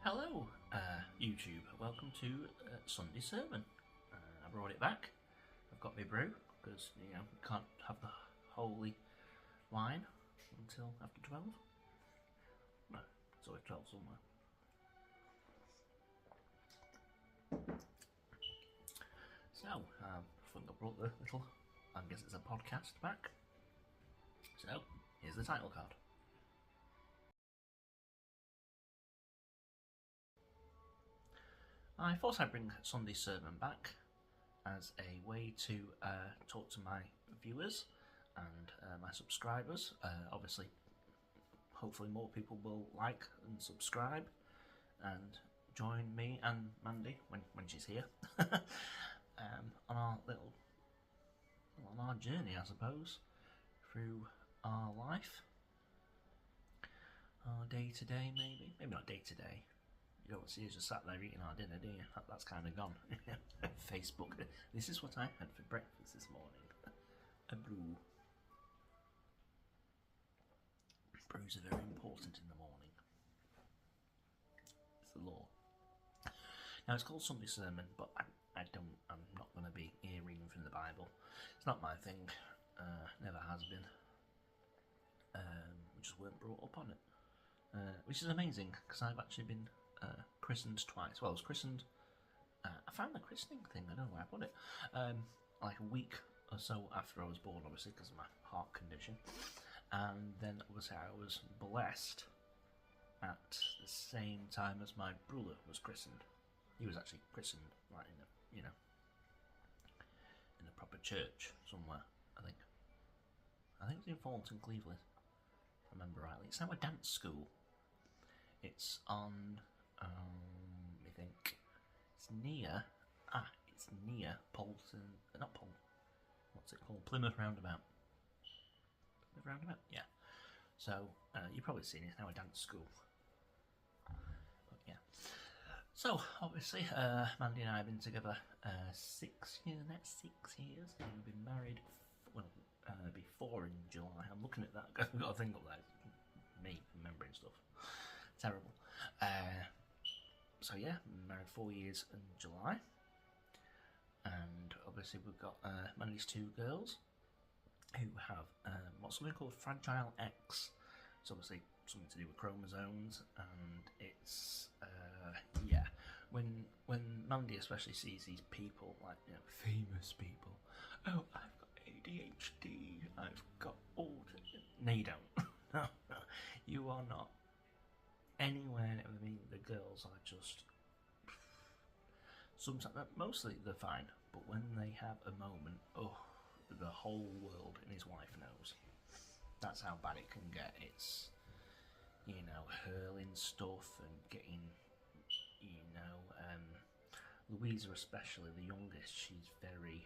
Hello, YouTube. Welcome to Sunday sermon. I brought it back. I've got my brew because you can't have the holy wine until after 12. No, it's always 12 somewhere. So, I think I brought the little, I guess it's a podcast back. So, here's the title card. I thought I'd bring Sunday sermon back as a way to talk to my viewers and my subscribers. Obviously, hopefully more people will like and subscribe and join me and Mandy when she's here on our journey, I suppose, through our life, our day to day, maybe not day to day. You don't see us just sat there eating our dinner, do you? That's kind of gone. Facebook. This is what I had for breakfast this morning. A brew. Brews are very important in the morning. It's the law. Now it's called Sunday Sermon, but I'm not going to be here reading from the Bible. It's not my thing. Never has been. We just weren't brought up on it. Which is amazing, because I've actually been christened twice. Well, I was christened. I found the christening thing. I don't know where I put it. Like a week or so after I was born, obviously because of my heart condition, and then obviously I was blessed at the same time as my brother was christened. He was actually christened like in a in a proper church somewhere. I think it's in Thornton, Cleveland. If I remember rightly. It's now a dance school. It's on. I think it's near. It's near Polton. Not Polton. What's it called? Plymouth Roundabout. Plymouth Roundabout. Yeah. So you've probably seen it. It's now a dance school. But yeah. So obviously, Mandy and I have been together 6 years. Next 6 years. And we've been married. Before in July. I'm looking at that. I've got to think of that. Me remembering stuff. Terrible. So yeah, married 4 years in July, and obviously we've got Mandy's 2 girls who have what's something called Fragile X. It's obviously something to do with chromosomes, and it's when Mandy especially sees these people, like famous people. Oh, I've got ADHD. I've got autism. No, you don't. No, you are not. Anywhere, I mean, the girls are just. Sometimes, mostly they're fine, but when they have a moment, the whole world and his wife knows. That's how bad it can get. It's, hurling stuff and getting, Louisa especially, the youngest, she's very,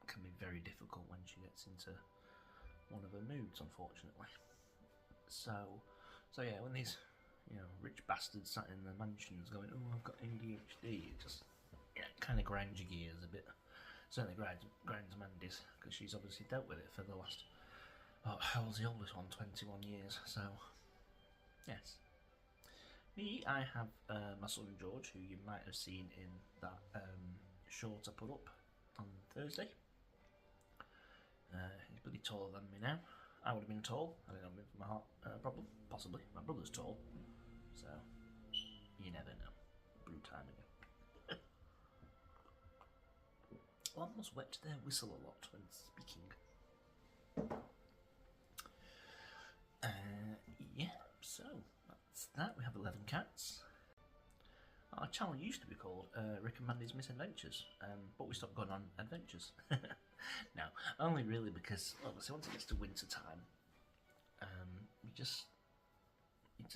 can be very difficult when she gets into one of her moods, unfortunately. So yeah, when these, rich bastards sat in the mansions going, oh, I've got ADHD, it just, kind of grinds your gears a bit. Certainly grinds Mandy's, because she's obviously dealt with it for the last, how old's the oldest one? 21 years, so, yes. Me, I have my son George, who you might have seen in that short I put up on Thursday. He's bloody taller than me now. I would have been tall. I don't know, with my heart problem. Possibly. My brother's tall. So, you never know. Brew time again. One must wet their whistle a lot when speaking. Yeah, so that's that. We have 11 cats. Our channel used to be called Rick and Mandy's Misadventures, but we stopped going on adventures. No, only really because obviously once it gets to winter time, you just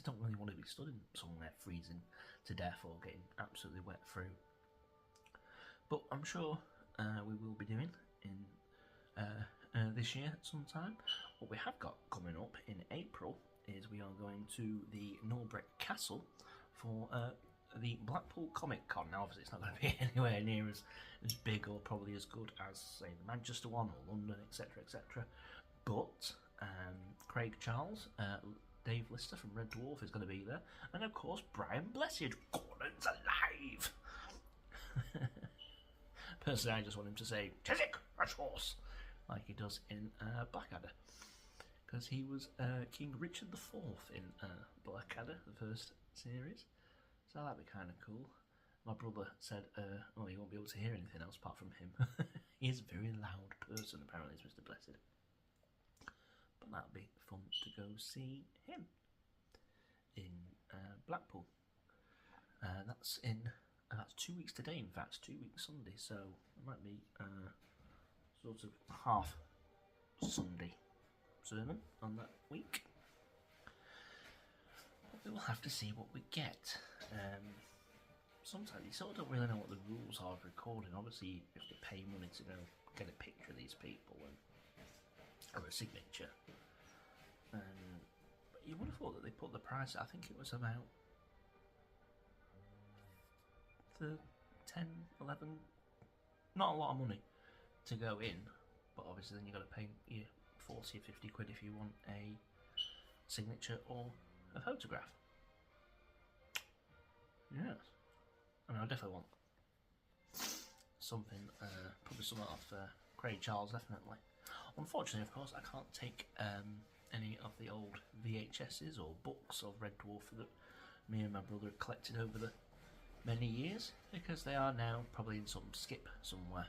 don't really want to be stood in somewhere freezing to death or getting absolutely wet through. But I'm sure we will be doing in this year at some time. What we have got coming up in April is we are going to the Norbrek Castle for the Blackpool Comic Con. Now obviously it's not going to be anywhere near as big or probably as good as say the Manchester one or London, etc, etc, but Craig Charles, Dave Lister from Red Dwarf is going to be there, and of course Brian Blessed. Gordon's alive. Personally, I just want him to say "Chiswick, fresh horse," like he does in Blackadder, because he was King Richard IV in Blackadder, the first series. So that'd be kind of cool. My brother said, "Oh, you won't be able to hear anything else apart from him." He is a very loud person, apparently, is Mr. Blessed. But that'd be fun to go see him in Blackpool. That's 2 weeks today, in fact, 2 weeks Sunday, so it might be sort of half Sunday sermon on that week. But we will have to see what we get. Sometimes you sort of don't really know what the rules are of recording. Obviously, you have to pay money to go get a picture of these people or a signature. But you would have thought that they put the price, I think it was about the 10, 11, not a lot of money to go in, but obviously then you've got to pay your 40 or 50 quid if you want a signature or a photograph. Yes. I mean, I definitely want something, probably something off Craig Charles, definitely. Unfortunately, of course, I can't take any of the old VHSs or books of Red Dwarf that me and my brother have collected over the many years, because they are now probably in some skip somewhere.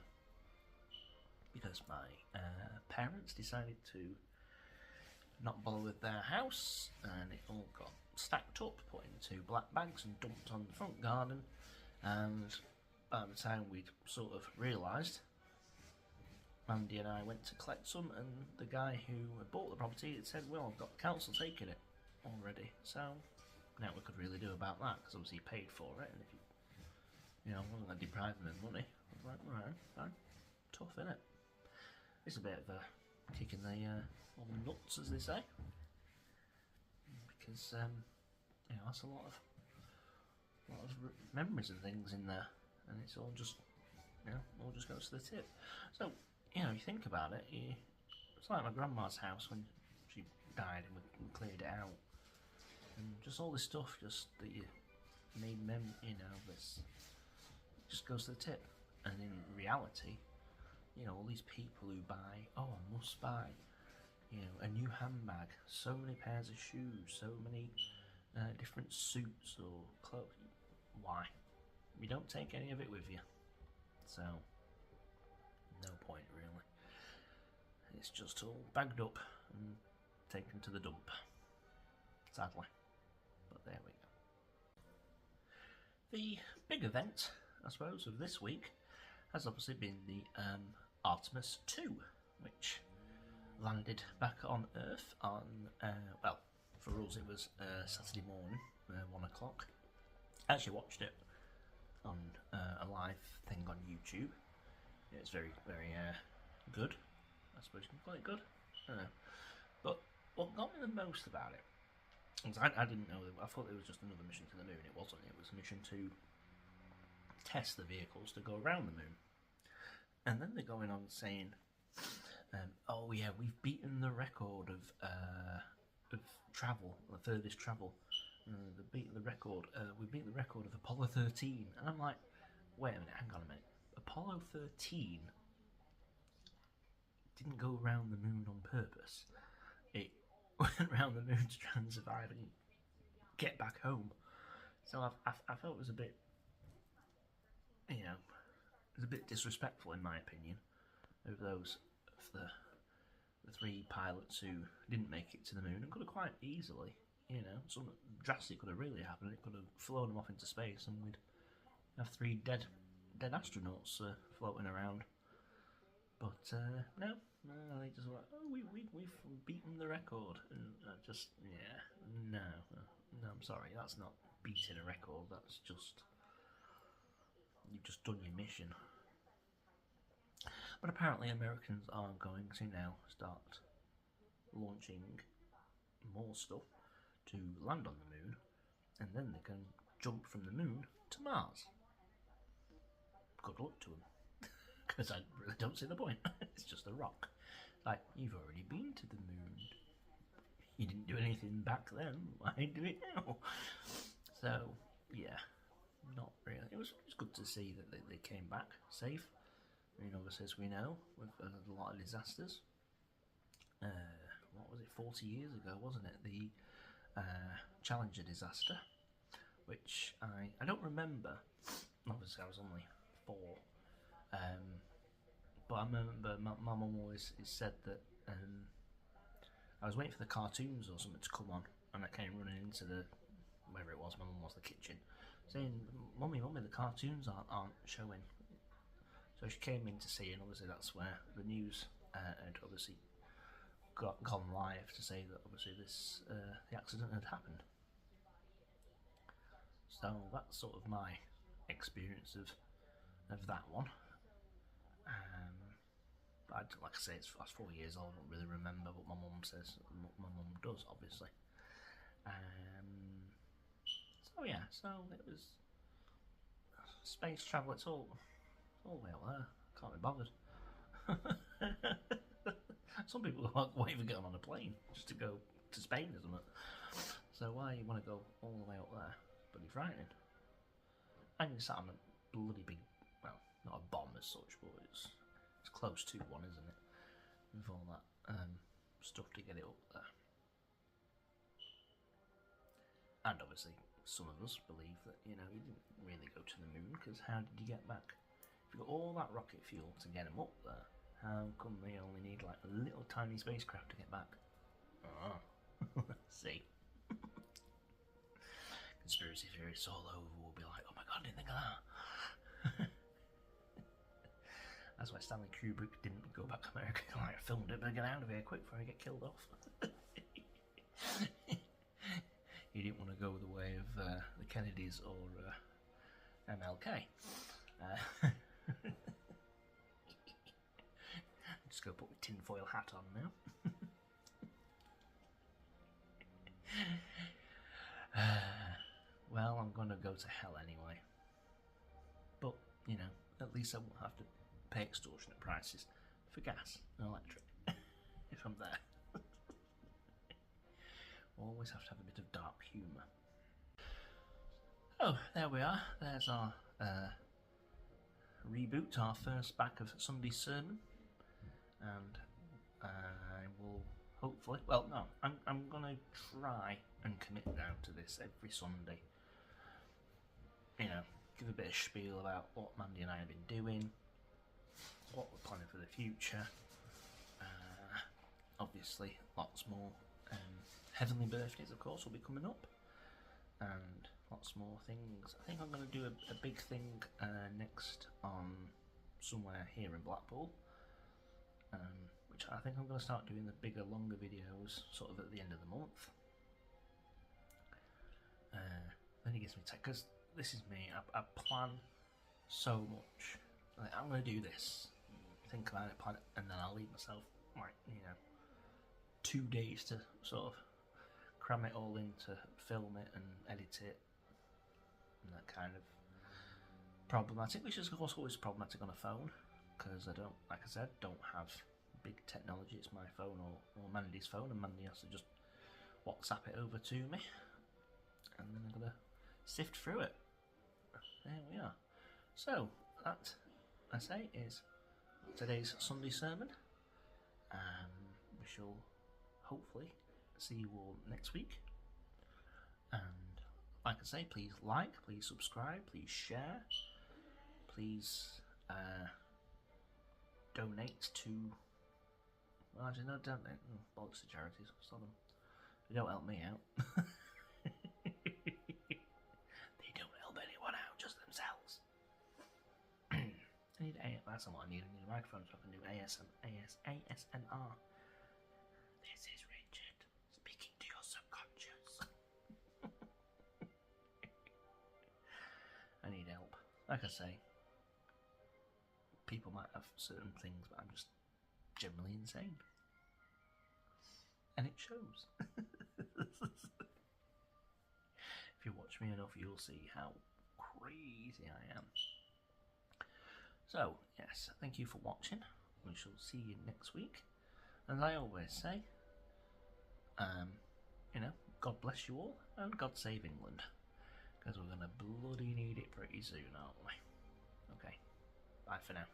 Because my parents decided to not bother with their house, and it all got stacked up, put into black bags and dumped on the front garden. And by the time we'd sort of realised, Mandy and I went to collect some, and the guy who bought the property had said, "Well, I've got the council taking it already." So now we could really do about that, because obviously he paid for it, and if you know, I wasn't going to deprive him of money. I was like, alright, fine. Tough, innit? It's a bit of a kick in the nuts, as they say, because you know, that's a lot of memories and things in there, and it's all just, you know, all just goes to the tip. So, you know, you think about it, it's like my grandma's house when she died and we cleared it out, and just all this stuff just that you made you know, this just goes to the tip. And in reality, you know, all these people who buy, oh, I must buy, you know, a new handbag, so many pairs of shoes, so many different suits or clothes. Why? You don't take any of it with you, so no point really. It's just all bagged up and taken to the dump, sadly. But there we go. The big event, I suppose, of this week has obviously been the Artemis 2, which landed back on Earth on, well, for us it was Saturday morning, 1 o'clock. I actually watched it on a live thing on YouTube. It's very, very good. I suppose you can call it good. I don't know. But what got me the most about it, because I didn't know, I thought it was just another mission to the moon. It wasn't. It was a mission to test the vehicles to go around the moon. And then they're going on saying, oh yeah, we've beaten the record of travel, the furthest travel. They beat the record. We beat the record of Apollo 13. And I'm like, wait a minute, hang on a minute. Apollo 13 didn't go around the moon on purpose. It went around the moon to try and survive and get back home. So I felt it was a bit, you know, it was a bit disrespectful in my opinion of those, of the three pilots who didn't make it to the moon and could have quite easily, you know, something drastic could have really happened. It could have flown them off into space and we'd have three dead astronauts floating around. But no, they just like, oh, we've beaten the record, and just, yeah, no, I'm sorry, that's not beating a record. That's just, you've just done your mission. But apparently Americans are going to now start launching more stuff to land on the moon, and then they can jump from the moon to Mars. Good luck to them, because I really don't see the point. It's just a rock. Like, you've already been to the moon. You didn't do anything back then, why do it now? So, yeah, not really. It was good to see that they came back safe. I mean, obviously, as we know, we've had a lot of disasters. What was it, 40 years ago, wasn't it? The Challenger disaster, which I don't remember. Obviously, I was only 4. But I remember my mum always said that I was waiting for the cartoons or something to come on, and I came running into wherever it was, my mum was the kitchen, saying, Mummy, the cartoons aren't showing. So she came in to see, and obviously that's where the news had obviously gone live to say that obviously the accident had happened. So that's sort of my experience of that one. Like I say, I was 4 years old, I don't really remember what my mum says. My mum does, obviously. So yeah, so it was space travel. It's all the way out there. Can't be bothered. Some people won't even get on a plane just to go to Spain, isn't it? So why you want to go all the way up there? Bloody frightening. And you sat on a bloody big, well, not a bomb as such, but it's close to one, isn't it? With all that stuff to get it up there. And obviously, some of us believe that, you didn't really go to the moon, because how did you get back? If you got all that rocket fuel to get them up there, how come they only need like a little tiny spacecraft to get back? See? Conspiracy theorists all over will be like, oh my god, I didn't think of that. That's why Stanley Kubrick didn't go back to America. Like, I filmed it, but get out of here quick before I get killed off. He didn't want to go the way of the Kennedys or MLK. Just go put my tinfoil hat on now. Well, I'm going to go to hell anyway. But, at least I won't have to pay extortionate prices for gas and electric if I'm there. Always have to have a bit of dark humour. Oh, there we are. There's our reboot, our first back of Sunday's sermon. And I will hopefully, well no, I'm going to try and commit now to this every Sunday. Give a bit of spiel about what Mandy and I have been doing, what we're planning for the future. Obviously, lots more heavenly birthdays, of course, will be coming up, and lots more things. I think I'm going to do a big thing next on somewhere here in Blackpool, which I think I'm going to start doing the bigger, longer videos sort of at the end of the month. Then it gives me time, because this is me, I plan so much. Like, I'm going to do this, think about it, plan it, and then I'll leave myself, like, 2 days to sort of cram it all in, to film it and edit it, and that kind of problematic, which is of course always problematic on a phone, because I don't, like I said, don't have big technology. It's my phone or Mandy's phone, and Mandy has to just WhatsApp it over to me, and then I'm going to sift through it. There we are. So, that, I say, is today's Sunday sermon. We shall hopefully see you all next week. And like I say, please like, please subscribe, please share, please donate to, well, actually no, don't bollocks to charities, stop them. They don't help me out. They don't help anyone out, just themselves. I need that's what I need. I need a microphone so I can do ASMR. This is Richard speaking to your subconscious. I need help. Like I say, people might have certain things, but I'm just generally insane. And it shows. If you watch me enough, you'll see how crazy I am. So, yes, thank you for watching. We shall see you next week. As I always say, you know, God bless you all, and God save England. Because we're going to bloody need it pretty soon, aren't we? Okay, bye for now.